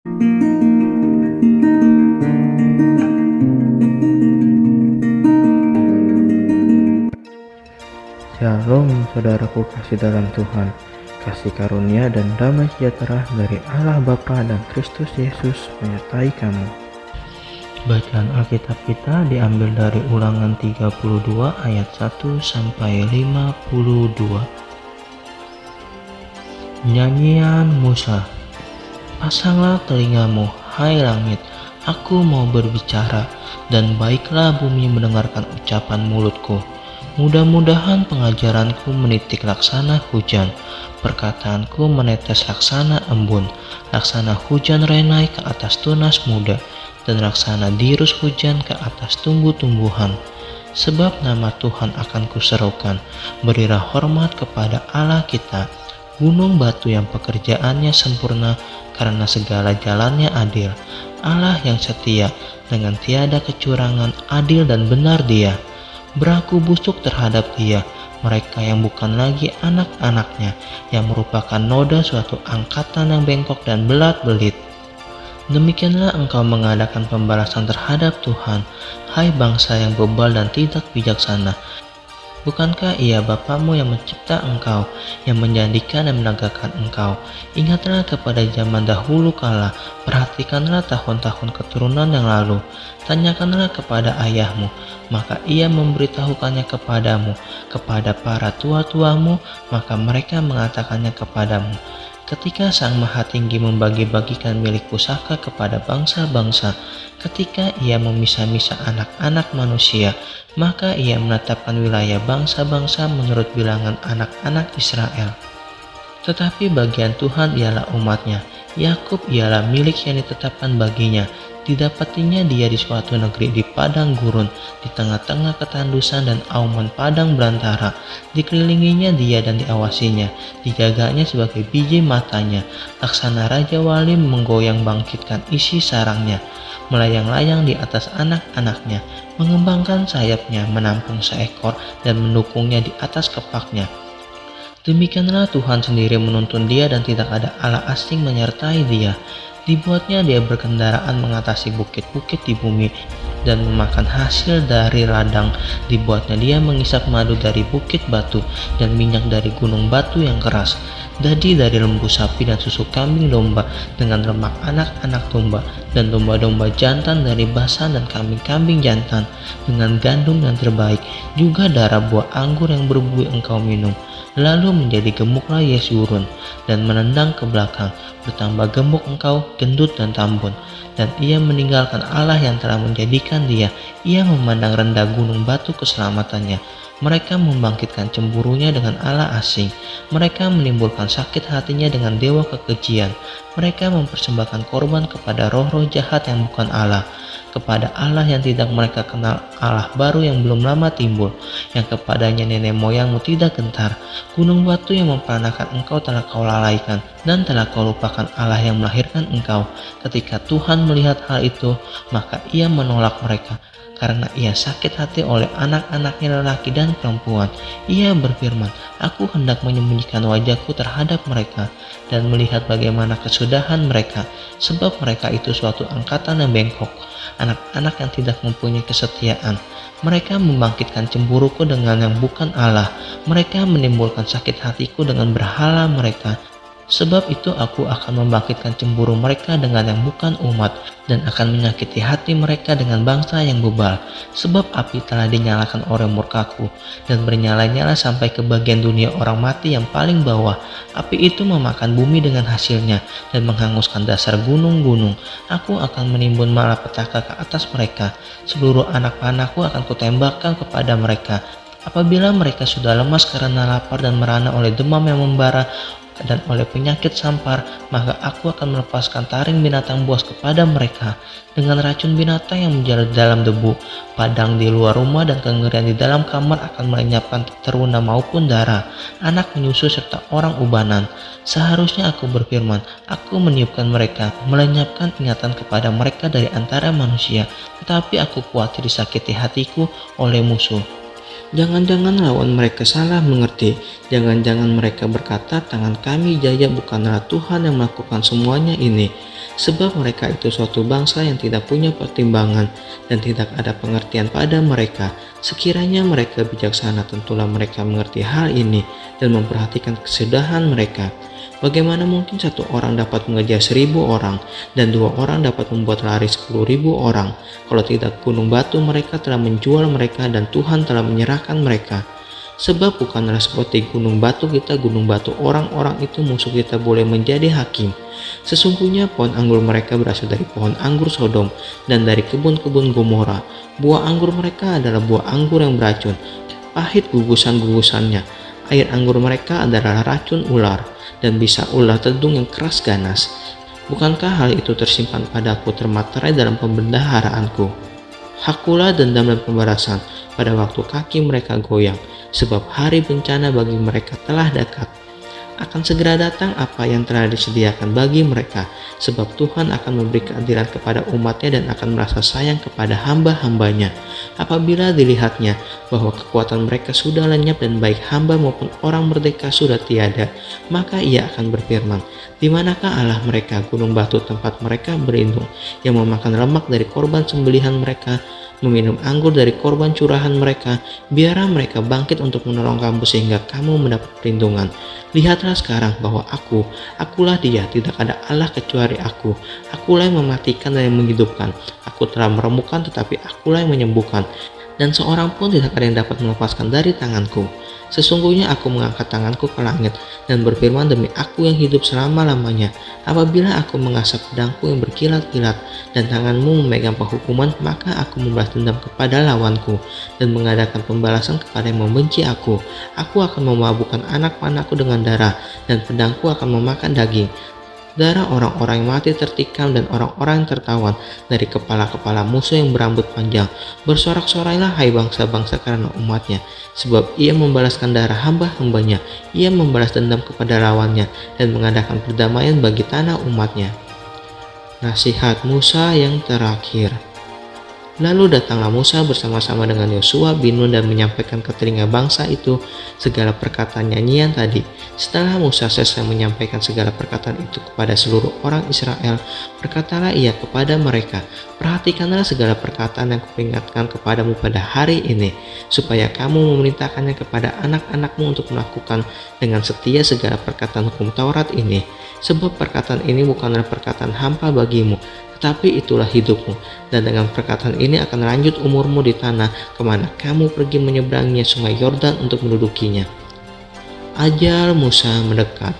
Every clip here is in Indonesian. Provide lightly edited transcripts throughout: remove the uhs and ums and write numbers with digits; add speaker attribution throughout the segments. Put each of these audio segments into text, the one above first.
Speaker 1: Shalom saudaraku kasih dalam Tuhan, kasih karunia dan damai sejahtera dari Allah Bapa dan Kristus Yesus menyertai kamu. Bacaan Alkitab kita diambil dari Ulangan 32 ayat 1 sampai 52. Nyanyian Musa. Pasanglah telingamu, hai langit, aku mau berbicara, dan baiklah bumi mendengarkan ucapan mulutku. Mudah-mudahan pengajaranku menitik laksana hujan, perkataanku menetes laksana embun, laksana hujan renai ke atas tunas muda, dan laksana dirus hujan ke atas tumbuh-tumbuhan. Sebab nama Tuhan akan kuserukan, berilah hormat kepada Allah kita, gunung batu yang pekerjaannya sempurna, karena segala jalannya adil. Allah yang setia, dengan tiada kecurangan, adil dan benar Dia. Beraku busuk terhadap Dia, mereka yang bukan lagi anak-anaknya, yang merupakan noda suatu angkatan yang bengkok dan belat-belit. Demikianlah engkau mengadakan pembalasan terhadap Tuhan, hai bangsa yang bebal dan tidak bijaksana. Bukankah Ia Bapamu yang mencipta engkau, yang menjadikan dan menegakkan engkau? Ingatlah kepada zaman dahulu kala, perhatikanlah tahun-tahun keturunan yang lalu. Tanyakanlah kepada ayahmu, maka ia memberitahukannya kepadamu, kepada para tua-tuamu, maka mereka mengatakannya kepadamu. Ketika Sang Maha Tinggi membagi-bagikan milik pusaka kepada bangsa-bangsa, ketika Ia memisah-misah anak-anak manusia, maka Ia menetapkan wilayah bangsa-bangsa menurut bilangan anak-anak Israel. Tetapi bagian Tuhan ialah umat-Nya, Yakub ialah milik yang ditetapkan baginya. Didapatinya Dia di suatu negeri di padang gurun, di tengah-tengah ketandusan dan auman padang belantara. Dikelilinginya Dia dan diawasinya, dijaganya sebagai biji matanya. Laksana Raja Wali menggoyang bangkitkan isi sarangnya, melayang-layang di atas anak-anaknya, mengembangkan sayapnya, menampung seekor dan mendukungnya di atas kepaknya. Demikianlah Tuhan sendiri menuntun Dia dan tidak ada Allah asing menyertai Dia. Dibuatnya Dia berkendaraan mengatasi bukit-bukit di bumi dan memakan hasil dari ladang. Dibuatnya Dia mengisap madu dari bukit batu dan minyak dari gunung batu yang keras. Dadi dari lembu sapi dan susu kambing domba dengan lemak anak-anak domba dan domba-domba jantan dari basan dan kambing-kambing jantan dengan gandum yang terbaik, juga darah buah anggur yang berbuih engkau minum. Lalu menjadi gemuklah Yesurun dan menendang ke belakang, bertambah gemuk engkau, gendut dan tambun. Dan ia meninggalkan Allah yang telah menjadikan dia. Ia memandang rendah gunung batu keselamatannya. Mereka membangkitkan cemburunya dengan Allah asing. Mereka menimbulkan sakit hatinya dengan dewa kekejian. Mereka mempersembahkan korban kepada roh-roh jahat yang bukan Allah, kepada Allah yang tidak mereka kenal, Allah baru yang belum lama timbul, yang kepadanya nenek moyangmu tidak gentar. Gunung batu yang memperanakan engkau telah kau lalaikan, dan telah kau lupakan Allah yang melahirkan engkau. Ketika Tuhan melihat hal itu, maka Ia menolak mereka, karena Ia sakit hati oleh anak-anaknya lelaki dan perempuan. Ia berfirman, aku hendak menyembunyikan wajahku terhadap mereka, dan melihat bagaimana kesudahan mereka, sebab mereka itu suatu angkatan yang bengkok, anak-anak yang tidak mempunyai kesetiaan. Mereka membangkitkan cemburuku dengan yang bukan Allah. Mereka menimbulkan sakit hatiku dengan berhala mereka. Sebab itu aku akan membangkitkan cemburu mereka dengan yang bukan umat, dan akan menyakiti hati mereka dengan bangsa yang bebal. Sebab api telah dinyalakan oleh murkaku, dan bernyala-nyala sampai ke bagian dunia orang mati yang paling bawah. Api itu memakan bumi dengan hasilnya, dan menghanguskan dasar gunung-gunung. Aku akan menimbun malapetaka ke atas mereka. Seluruh anak panahku akan kutembakkan kepada mereka. Apabila mereka sudah lemas karena lapar dan merana oleh demam yang membara, dan oleh penyakit sampar, maka aku akan melepaskan taring binatang buas kepada mereka, dengan racun binatang yang menjalar dalam debu. Padang di luar rumah dan kengerian di dalam kamar akan melenyapkan teruna maupun darah, anak menyusu serta orang ubanan. Seharusnya aku berfirman, aku meniupkan mereka, melenyapkan ingatan kepada mereka dari antara manusia, tetapi aku khawatir disakiti hatiku oleh musuh. Jangan-jangan lawan mereka salah mengerti. Jangan-jangan mereka berkata, tangan kami jaya, bukanlah Tuhan yang melakukan semuanya ini. Sebab mereka itu suatu bangsa yang tidak punya pertimbangan dan tidak ada pengertian pada mereka. Sekiranya mereka bijaksana, tentulah mereka mengerti hal ini dan memperhatikan kesudahan mereka. Bagaimana mungkin satu orang dapat mengejar 1.000 orang dan 2 orang dapat membuat lari 10.000 orang, kalau tidak gunung batu mereka telah menjual mereka dan Tuhan telah menyerahkan mereka. Sebab bukanlah seperti gunung batu kita, gunung batu orang-orang itu musuh kita boleh menjadi hakim. Sesungguhnya pohon anggur mereka berasal dari pohon anggur Sodom dan dari kebun-kebun Gomora. Buah anggur mereka adalah buah anggur yang beracun, pahit gugusan-gugusannya. Air anggur mereka adalah racun ular dan bisa ular tedung yang keras ganas. Bukankah hal itu tersimpan padaku termaterai dalam pembendaharaanku? Hakulah dendam dan pembalasan pada waktu kaki mereka goyang, sebab hari bencana bagi mereka telah dekat. Akan segera datang apa yang telah disediakan bagi mereka, sebab Tuhan akan memberi keadilan kepada umatnya dan akan merasa sayang kepada hamba-hambanya. Apabila dilihatnya bahwa kekuatan mereka sudah lenyap dan baik hamba maupun orang merdeka sudah tiada, maka ia akan berfirman, di manakah Allah mereka, gunung batu tempat mereka berlindung, yang memakan lemak dari korban sembelihan mereka, meminum anggur dari korban curahan mereka. Biarlah mereka bangkit untuk menolong kamu sehingga kamu mendapat perlindungan. Lihatlah sekarang bahwa akulah dia, tidak ada Allah kecuali aku. Akulah yang mematikan dan yang menghidupkan. Aku telah meremukkan tetapi akulah yang menyembuhkan. Dan seorang pun tidak ada yang dapat melepaskan dari tanganku. Sesungguhnya aku mengangkat tanganku ke langit dan berfirman, demi aku yang hidup selama-lamanya. Apabila aku mengasah pedangku yang berkilat-kilat dan tanganmu memegang penghukuman, maka aku membalas dendam kepada lawanku dan mengadakan pembalasan kepada yang membenci aku. Aku akan memabukkan anak panahku dengan darah dan pedangku akan memakan daging. Darah orang-orang yang mati tertikam dan orang-orang yang tertawan dari kepala-kepala musuh yang berambut panjang. Bersorak-sorailah hai bangsa-bangsa karena umatnya, sebab ia membalaskan darah hamba-hambanya, ia membalas dendam kepada lawannya dan mengadakan perdamaian bagi tanah umatnya. Nasihat Musa yang terakhir. Lalu datanglah Musa bersama-sama dengan Yosua bin Nun dan menyampaikan ke telinga bangsa itu segala perkataan nyanyian tadi. Setelah Musa selesai menyampaikan segala perkataan itu kepada seluruh orang Israel, berkatalah ia kepada mereka, perhatikanlah segala perkataan yang kuperingatkan kepadamu pada hari ini, supaya kamu memerintahkannya kepada anak-anakmu untuk melakukan dengan setia segala perkataan hukum Taurat ini. Sebab perkataan ini bukanlah perkataan hampa bagimu, tetapi itulah hidupmu, dan dengan perkataan ini akan lanjut umurmu di tanah kemana kamu pergi menyeberanginya sungai Yordan untuk mendudukinya. Ajal Musa mendekat.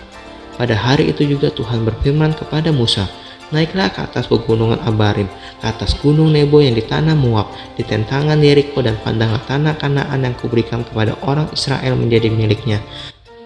Speaker 1: Pada hari itu juga Tuhan berfirman kepada Musa, naiklah ke atas pegunungan Abarim, ke atas gunung Nebo yang di tanah Moab, di tentangan Yeriko, dan pandanglah tanah Kanaan yang kuberikan kepada orang Israel menjadi miliknya.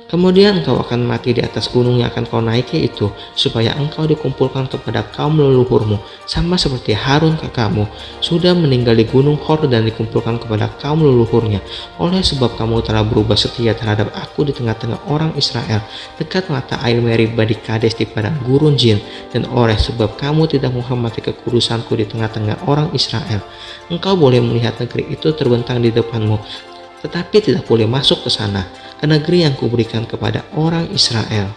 Speaker 1: Kemudian engkau akan mati di atas gunung yang akan kau naiki itu, supaya engkau dikumpulkan kepada kaum leluhurmu, sama seperti Harun kakakmu sudah meninggal di gunung Hor dan dikumpulkan kepada kaum leluhurnya. Oleh sebab kamu telah berubah setia terhadap aku di tengah-tengah orang Israel, dekat mata air Meriba di Kades di padang gurun Zin, dan oleh sebab kamu tidak menghormati kekudusanku di tengah-tengah orang Israel, engkau boleh melihat negeri itu terbentang di depanmu, tetapi tidak boleh masuk ke sana, ke negeri yang kuberikan kepada orang Israel.